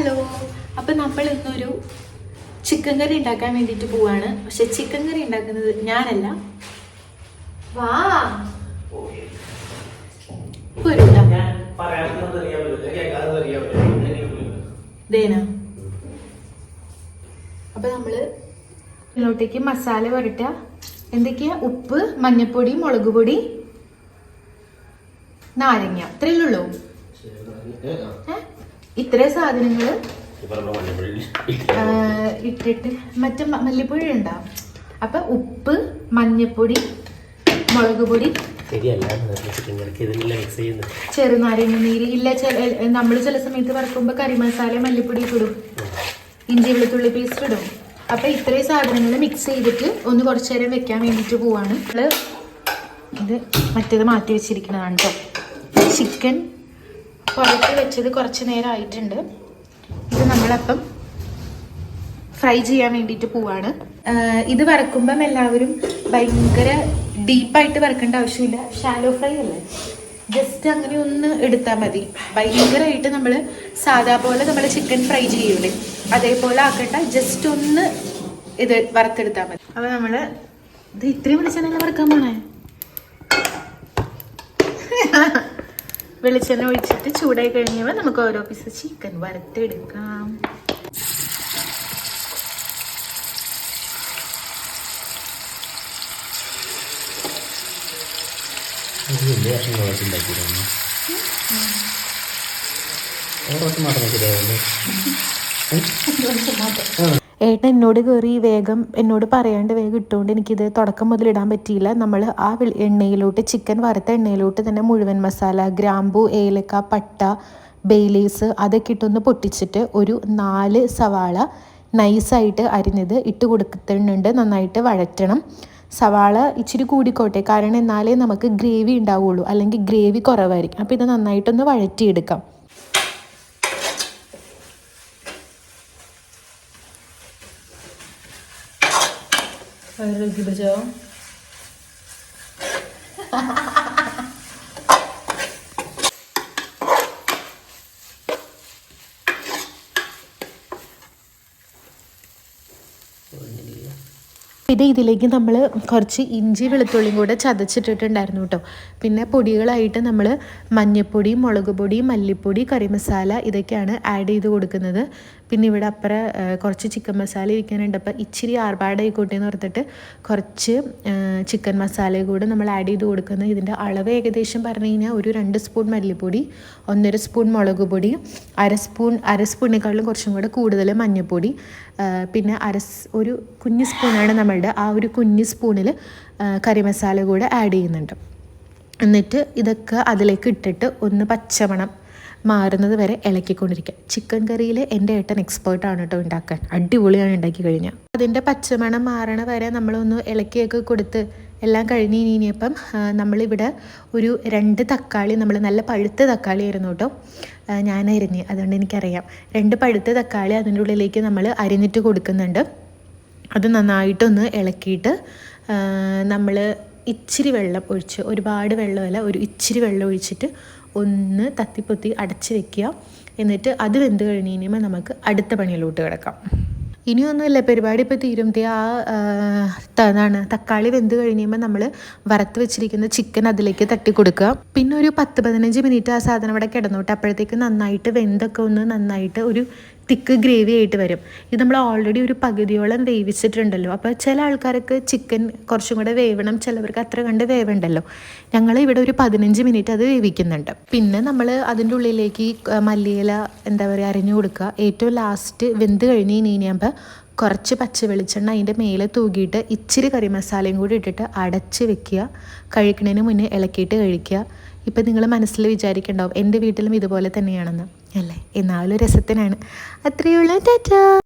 Hello, അപ്പം നമ്മൾ ഇന്നൊരു ചിക്കൻ കറി ഉണ്ടാക്കാൻ വേണ്ടിയിട്ട് പോവാണ്. പക്ഷെ ചിക്കൻ കറി ഉണ്ടാക്കുന്നത് ഞാനല്ല. വാ അപ്പൊ നമ്മള് ഇതിലോട്ടേക്ക് മസാല പുരട്ട. എന്തൊക്കെയാ? ഉപ്പ്, മഞ്ഞപ്പൊടി, മുളക് പൊടി, നാരങ്ങ. ഇത്രയല്ലേ ഉള്ളൂ. ഇത്രയും സാധനങ്ങള് ഇട്ടിട്ട് മറ്റേ മല്ലിപ്പൊടി ഉണ്ടാവും. അപ്പൊ ഉപ്പ്, മഞ്ഞപ്പൊടി, മുളക് പൊടി, ചെറുനാരങ്ങ നീര് ഇല്ല. നമ്മൾ ചില സമയത്ത് വറക്കുമ്പോ കറി മസാല മല്ലിപ്പൊടി ഇടും, ഇഞ്ചി വെളുത്തുള്ളി പേസ്റ്റ് ഇടും. അപ്പൊ ഇത്രയും സാധനങ്ങൾ മിക്സ് ചെയ്തിട്ട് ഒന്ന് കുറച്ചു നേരം വെക്കാൻ വേണ്ടിട്ട് പോവാണ്. ഇത് മറ്റേത് മാറ്റി വെച്ചിരിക്കുന്നതാണ് കേട്ടോ. ചിക്കൻ പുറത്ത് വെച്ചത് കുറച്ച് നേരം ആയിട്ടുണ്ട്. ഇത് നമ്മളപ്പം ഫ്രൈ ചെയ്യാൻ വേണ്ടിയിട്ട് പോവാണ്. ഇത് വറക്കുമ്പം എല്ലാവരും ഭയങ്കര ഡീപ്പായിട്ട് വറക്കേണ്ട ആവശ്യമില്ല. ഷാലോ ഫ്രൈ അല്ലേ, ജസ്റ്റ് അങ്ങനെ ഒന്ന് എടുത്താൽ മതി. ഭയങ്കരമായിട്ട് നമ്മൾ സാധാ പോലെ നമ്മൾ ചിക്കൻ ഫ്രൈ ചെയ്യൂലേ, അതേപോലെ ആക്കണ്ട. ജസ്റ്റ് ഒന്ന് ഇത് വറുത്തെടുത്താൽ മതി. അപ്പോൾ നമ്മൾ ഇത് ഇത്രയും വെളിച്ചെണ്ണ വറക്കാൻ പോണേ. വെളിച്ചെണ്ണ ഒഴിച്ചിട്ട് ചൂടായി കഴിഞ്ഞപ്പോൾ നമുക്ക് ഓരോ പീസ് ചിക്കൻ വറുത്തെടുക്കാം. ഏട്ടൻ എന്നോട് കയറി വേഗം എന്നോട് പറയാണ്ട് വേഗം ഇട്ടുകൊണ്ട് എനിക്കിത് തുടക്കം മുതൽ ഇടാൻ പറ്റിയില്ല. നമ്മൾ ആ എണ്ണയിലോട്ട്, ചിക്കൻ വറുത്ത എണ്ണയിലോട്ട് തന്നെ മുഴുവൻ മസാല, ഗ്രാമ്പു, ഏലക്ക, പട്ട, ബേലീസ് അതൊക്കെ ഇട്ടൊന്ന് പൊട്ടിച്ചിട്ട് ഒരു 4 സവാള നൈസായിട്ട് അരിഞ്ഞത് ഇട്ട് കൊടുക്കുന്നുണ്ട്. നന്നായിട്ട് വഴറ്റണം. സവാള ഇച്ചിരി കൂടിക്കോട്ടെ, കാരണം എന്നാലേ നമുക്ക് ഗ്രേവി ഉണ്ടാവുള്ളൂ, അല്ലെങ്കിൽ ഗ്രേവി കുറവായിരിക്കും. അപ്പോൾ ഇത് നന്നായിട്ടൊന്ന് വഴറ്റിയെടുക്കാം. പിന്നെ ഇതിലേക്ക് നമ്മൾ കുറച്ച് ഇഞ്ചി വെളുത്തുള്ളിയും കൂടെ ചതച്ചിട്ടിട്ടുണ്ടായിരുന്നു കേട്ടോ. പിന്നെ പൊടികളായിട്ട് നമ്മൾ മഞ്ഞൾപ്പൊടി, മുളക് പൊടി, മല്ലിപ്പൊടി, കറി മസാല ഇതൊക്കെയാണ് ആഡ് ചെയ്ത് കൊടുക്കുന്നത്. പിന്നെ ഇവിടെ അപ്പുറം കുറച്ച് ചിക്കൻ മസാല ഇരിക്കാനുണ്ട്. അപ്പോൾ ഇച്ചിരി ആർഭാടായിക്കോട്ടെ എന്ന് ഓർത്തിട്ട് കുറച്ച് ചിക്കൻ മസാല കൂടെ നമ്മൾ ആഡ് ചെയ്ത് കൊടുക്കുന്നത്. ഇതിൻ്റെ അളവ് ഏകദേശം പറഞ്ഞു കഴിഞ്ഞാൽ ഒരു 2 സ്പൂൺ മല്ലിപ്പൊടി, 1.5 സ്പൂൺ മുളക് പൊടി, അര സ്പൂണിനേക്കാളും കുറച്ചും കൂടെ കൂടുതൽ മഞ്ഞൾപ്പൊടി, പിന്നെ ഒരു കുഞ്ഞ് സ്പൂണാണ് നമ്മളുടെ, ആ ഒരു കുഞ്ഞ് സ്പൂണിൽ കറി മസാല കൂടെ ആഡ് ചെയ്യുന്നുണ്ട്. എന്നിട്ട് ഇതൊക്കെ അതിലേക്ക് ഇട്ടിട്ട് ഒന്ന് പച്ചമണം മാറുന്നത് വരെ ഇളക്കിക്കൊണ്ടിരിക്കുക. ചിക്കൻ കറിയിൽ എൻ്റെ ഏട്ടൻ എക്സ്പേർട്ടാണ് കേട്ടോ ഉണ്ടാക്കാൻ. അടിപൊളിയാണ് ഉണ്ടാക്കി കഴിഞ്ഞാൽ. അതിൻ്റെ പച്ചമണം മാറണ വരെ നമ്മളൊന്ന് ഇളക്കിയൊക്കെ കൊടുത്ത് എല്ലാം കഴിഞ്ഞ് ഇനിയിപ്പം നമ്മളിവിടെ ഒരു 2 തക്കാളി, നമ്മൾ നല്ല പഴുത്ത തക്കാളി ആയിരുന്നു കേട്ടോ ഞാൻ അരിഞ്ഞ്, അതുകൊണ്ട് എനിക്കറിയാം. 2 പഴുത്ത തക്കാളി അതിൻ്റെ ഉള്ളിലേക്ക് നമ്മൾ അരിഞ്ഞിട്ട് കൊടുക്കുന്നുണ്ട്. അത് നന്നായിട്ടൊന്ന് ഇളക്കിയിട്ട് നമ്മൾ ഇച്ചിരി വെള്ളം ഒഴിച്ച്, ഒരുപാട് വെള്ളമല്ല, ഒരു ഇച്ചിരി വെള്ളം ഒഴിച്ചിട്ട് ഒന്ന് തത്തിപ്പൊത്തി അടച്ച് വെക്കുക. എന്നിട്ട് അത് വെന്ത് കഴിഞ്ഞ് കഴിയുമ്പോൾ നമുക്ക് അടുത്ത പണിയിലോട്ട് കിടക്കാം. ഇനിയൊന്നുമില്ല, പരിപാടി ഇപ്പോൾ തീരും. തക്കാളി വെന്ത് കഴിയുമ്പോൾ നമ്മൾ വറുത്ത് വെച്ചിരിക്കുന്ന ചിക്കൻ അതിലേക്ക് തട്ടി കൊടുക്കുക. പിന്നെ ഒരു 10-15 മിനിറ്റ് ആ സാധനം അവിടെ കിടന്നോട്ടെ. അപ്പോഴത്തേക്ക് നന്നായിട്ട് വെന്തൊക്കെ ഒന്ന് നന്നായിട്ട് ഒരു തിക്ക് ഗ്രേവി ആയിട്ട് വരും. ഇത് നമ്മൾ ഓൾറെഡി ഒരു പകുതിയോളം വേവിച്ചിട്ടുണ്ടല്ലോ. അപ്പോൾ ചില ആൾക്കാർക്ക് ചിക്കൻ കുറച്ചും കൂടെ വേവണം, ചിലവർക്ക് അത്ര കണ്ട് വേവണ്ടല്ലോ. ഞങ്ങൾ ഇവിടെ ഒരു 15 മിനിറ്റ് അത് വേവിക്കുന്നുണ്ട്. പിന്നെ നമ്മൾ അതിൻ്റെ ഉള്ളിലേക്ക് മല്ലിയില അരിഞ്ഞു കൊടുക്കുക. ഏറ്റവും ലാസ്റ്റ് വെന്ത് കഴിഞ്ഞ് കഴിഞ്ഞാൽ കുറച്ച് പച്ച വെളിച്ചെണ്ണ അതിൻ്റെ മേലെ തൂകിയിട്ട് ഇച്ചിരി കറി മസാലയും കൂടി ഇട്ടിട്ട് അടച്ച് വെക്കുക. കഴിക്കുന്നതിന് മുന്നേ ഇളക്കിയിട്ട് കഴിക്കുക. ഇപ്പം നിങ്ങൾ മനസ്സിൽ വിചാരിക്കണ്ടാവും എൻ്റെ വീട്ടിലും ഇതുപോലെ തന്നെയാണെന്ന്. അല്ലേ? എന്നാലും രസത്തിനാണ്. അത്രയേ ഉള്ളൂ. ടാറ്റാ.